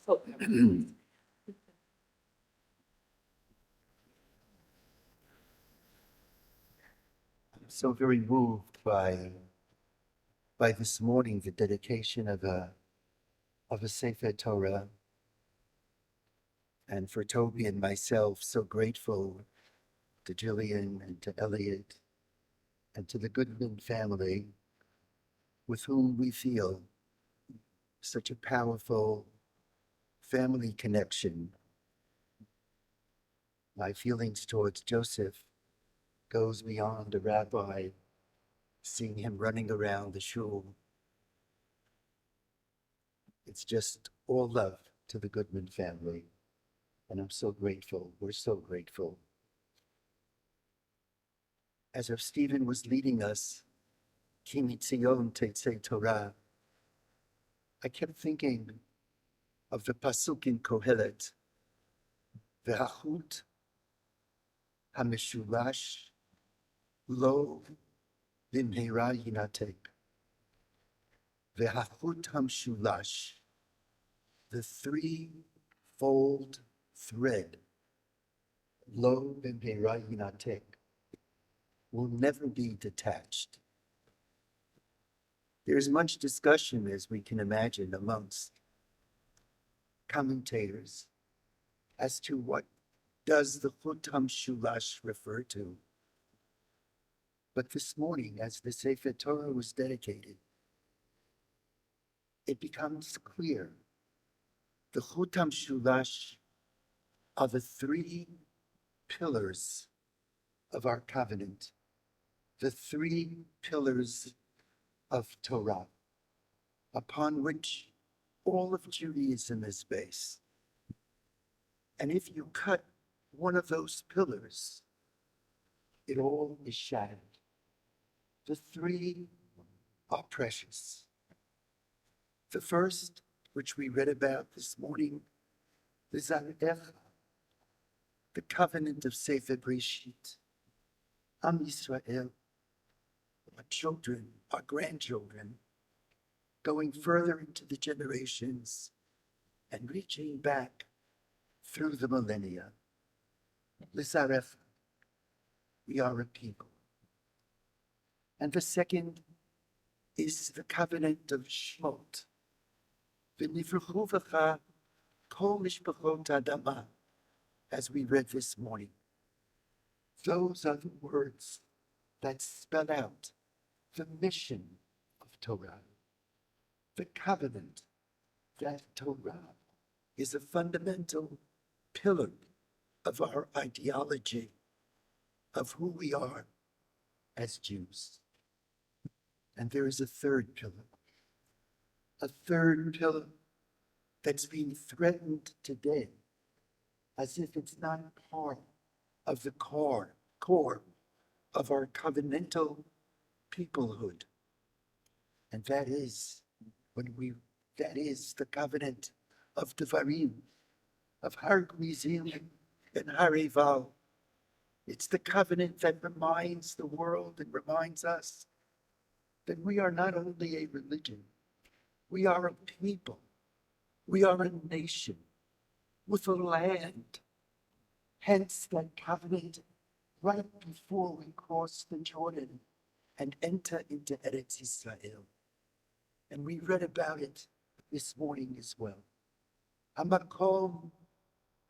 I'm so very moved by this morning, the dedication of a Sefer Torah, and for Toby and myself, so grateful to Jillian and to Elliot and to the Goodman family, with whom we feel such a powerful family connection. My feelings towards Joseph goes beyond a rabbi, seeing him running around the shul. It's just all love to the Goodman family. And I'm so grateful. We're so grateful. As if Stephen was leading us, Ki mitzion tetzei Torah, I kept thinking of the pasuk in Kohelet, V'hachut hameshulash lo b'mheira yinatek. V'hachut hamshulash, the threefold thread, lo b'mheira yinatek, will never be detached. There's much discussion, as we can imagine, amongst commentators as to what does the Chut HaMshulash refer to. But this morning, as the Sefer Torah was dedicated, it becomes clear. The Chut HaMshulash are the three pillars of our covenant, the three pillars of Torah, upon which all of Judaism is based. And if you cut one of those pillars, it all is shattered. The three are precious. The first, which we read about this morning, the Zaredecha, the covenant of Sefer Breshit. Am Yisrael, our children, our grandchildren, going further into the generations and reaching back through the millennia. L'Zarecha, we are a people. And the second is the covenant of Shmot. V'nifrechu v'cha kol mishpachot adama, as we read this morning. Those are the words that spell out the mission of Torah, the covenant that Torah is a fundamental pillar of our ideology, of who we are as Jews. And there is a third pillar that's being threatened today, as if it's not part of the core of our covenantal peoplehood. And that is the covenant of Devarim, of Har Gerizim and Har Eval. It's the covenant that reminds the world and reminds us that we are not only a religion, we are a people, we are a nation with a land. Hence that covenant right before we cross the Jordan and enter into Eretz Israel. And we read about it this morning as well. Hamakom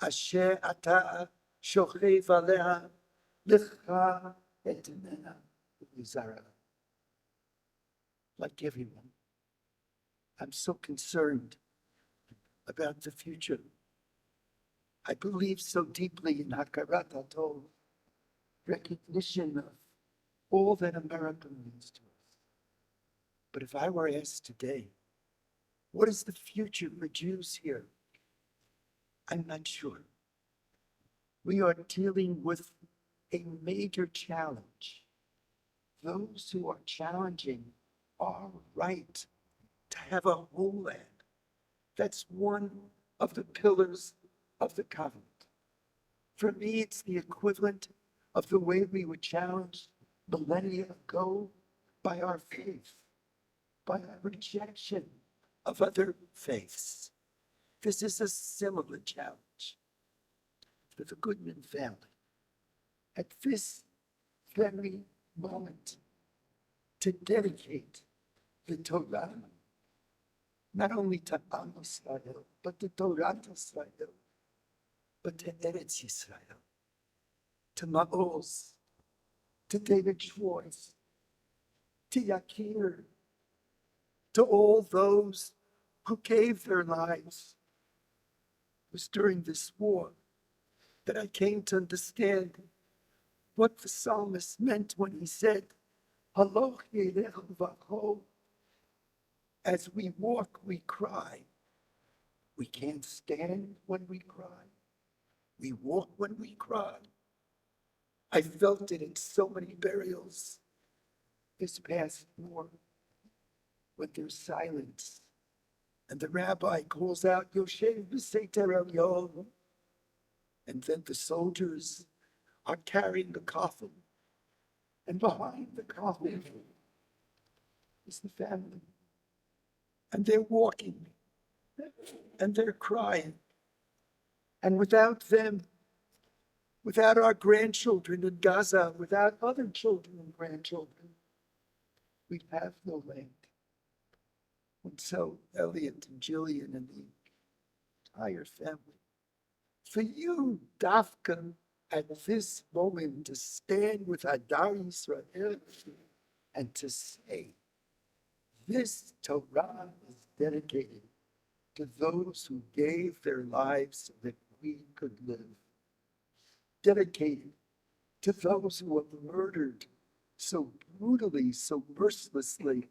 asher ata shochev alea lecha et mena uzara. Like everyone, I'm so concerned about the future. I believe so deeply in Hakarat Hatov, recognition of all that America means to us. But if I were asked today, what is the future for Jews here? I'm not sure. We are dealing with a major challenge. Those who are challenging our right to have a whole land. That's one of the pillars of the covenant. For me, it's the equivalent of the way we would challenge millennia ago by our faith, by our rejection of other faiths. this is a similar challenge for the Goodman family at this very moment to dedicate the Torah not only to Am Yisrael, but to Torah Yisrael, but to Eretz Yisrael, to Ma'oz, to David Schwartz, to Yakir, to all those who gave their lives. It was during this war that I came to understand what the psalmist meant when he said, Haloch yelech v'cho. As we walk, we cry. We can't stand when we cry. We walk when we cry. I felt it in so many burials this past war when there's silence and the rabbi calls out, Yoshev b'seiter Elyon, and then the soldiers are carrying the coffin, and behind the coffin is the family, and they're walking, and they're crying, and without them, without our grandchildren in Gaza, without other children and grandchildren, we have no land. And so Elliot and Jillian and the entire family, for you, Dafka, at this moment to stand with Hadar Yisrael and to say, this Torah is dedicated to those who gave their lives so that we could live. Dedicated to those who were murdered so brutally, so mercilessly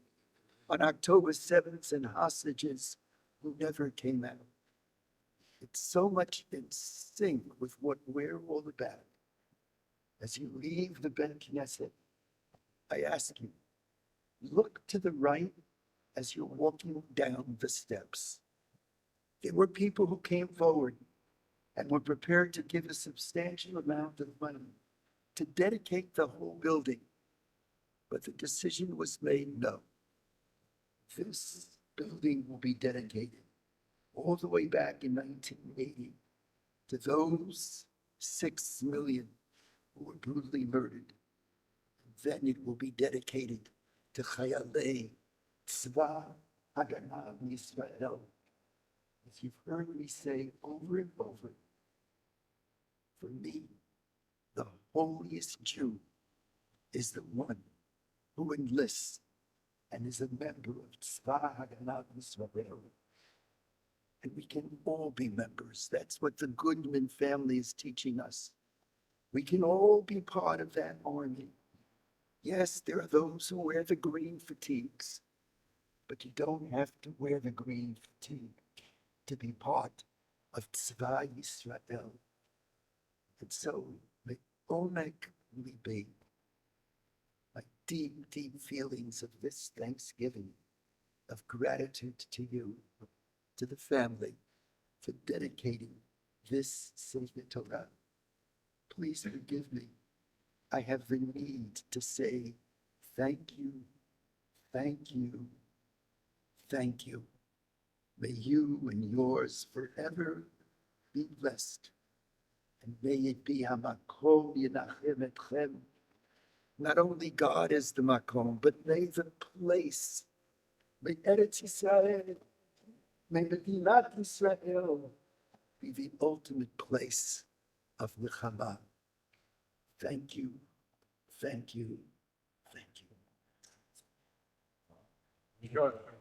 on October 7th and hostages who never came out. It's so much in sync with what we're all about. As you leave the Ben Knesset, I ask you, look to the right as you're walking down the steps. There were people who came forward and were prepared to give a substantial amount of money to dedicate the whole building. But the decision was made, no. This building will be dedicated all the way back in 1980 to those 6 million who were brutally murdered. Then it will be dedicated to Chayalei Tzva Haganah Yisrael. As you've heard me say over and over, for me, the holiest Jew is the one who enlists and is a member of Tzva Haganah Yisrael. And we can all be members. That's what the Goodman family is teaching us. We can all be part of that army. Yes, there are those who wear the green fatigues, but you don't have to wear the green fatigue to be part of Tzva Yisrael. And so, may Omek Libi, my deep, deep feelings of this Thanksgiving, of gratitude to you, to the family, for dedicating this Sefer Torah. Please forgive me. I have the need to say thank you, thank you, thank you. May you and yours forever be blessed. And may it be Hamakom Yenachem Etchem. Not only God is the Makom, but may the place, may Eretz Yisrael, may Medinat Yisrael be the ultimate place of Nechama. Thank you, thank you, thank you. Sure.